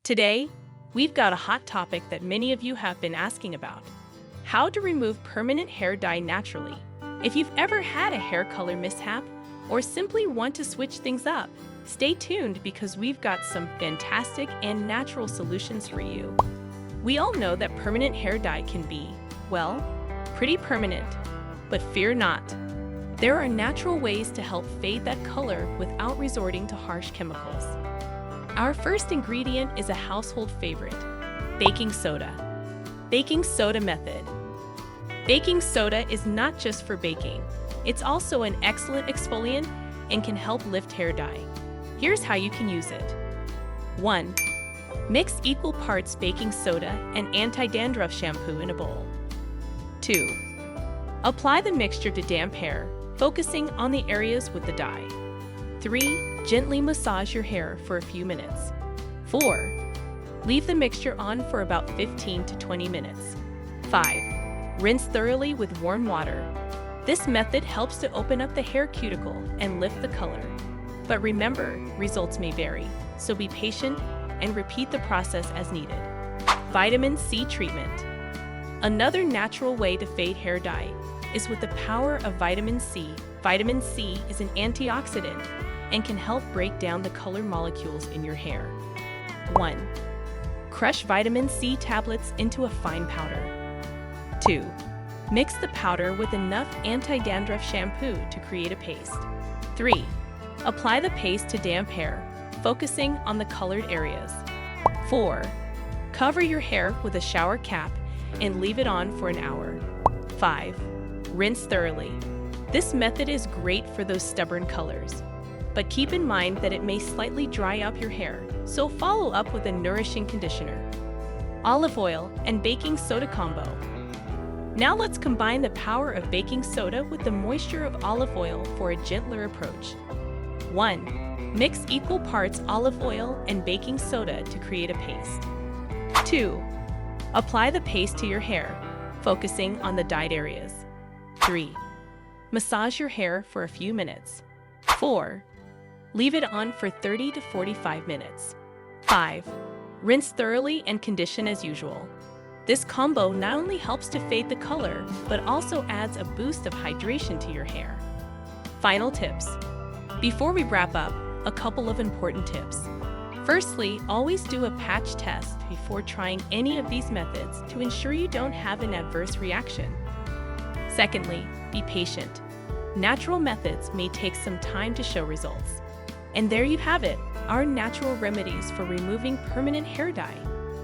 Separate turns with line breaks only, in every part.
Today, we've got a hot topic that many of you have been asking about: how to remove permanent hair dye naturally. If you've ever had a hair color mishap or simply want to switch things up, stay tuned because we've got some fantastic and natural solutions for you. We all know that permanent hair dye can be, well, pretty permanent, but fear not. There are natural ways to help fade that color without resorting to harsh chemicals. Our first ingredient is a household favorite: baking soda. Baking soda method. Baking soda is not just for baking. It's also an excellent exfoliant and can help lift hair dye. Here's how you can use it. 1. Mix equal parts baking soda and anti-dandruff shampoo in a bowl. 2. Apply the mixture to damp hair, focusing on the areas with the dye. 3. Gently massage your hair for a few minutes. 4. Leave the mixture on for about 15 to 20 minutes. 5. Rinse thoroughly with warm water. This method helps to open up the hair cuticle and lift the color. But remember, results may vary, so be patient and repeat the process as needed. Vitamin C treatment. Another natural way to fade hair dye is with the power of vitamin C. Vitamin C is an antioxidant and can help break down the color molecules in your hair. 1. Crush vitamin C tablets into a fine powder. 2. Mix the powder with enough anti-dandruff shampoo to create a paste. 3. Apply the paste to damp hair, focusing on the colored areas. 4. Cover your hair with a shower cap and leave it on for an hour. 5. Rinse thoroughly. This method is great for those stubborn colors, but keep in mind that it may slightly dry up your hair, so follow up with a nourishing conditioner. Olive oil and baking soda combo. Now let's combine the power of baking soda with the moisture of olive oil for a gentler approach. 1. Mix equal parts olive oil and baking soda to create a paste. 2. Apply the paste to your hair, focusing on the dyed areas. 3. Massage your hair for a few minutes. 4. Leave it on for 30 to 45 minutes. 5. Rinse thoroughly and condition as usual. This combo not only helps to fade the color, but also adds a boost of hydration to your hair. Final tips. Before we wrap up, a couple of important tips. Firstly, always do a patch test before trying any of these methods to ensure you don't have an adverse reaction. Secondly, be patient. Natural methods may take some time to show results. And there you have it, our natural remedies for removing permanent hair dye.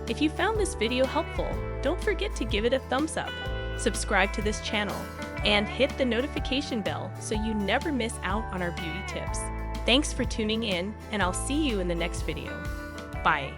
If you found this video helpful, don't forget to give it a thumbs up, subscribe to this channel, and hit the notification bell so you never miss out on our beauty tips. Thanks for tuning in, and I'll see you in the next video. Bye.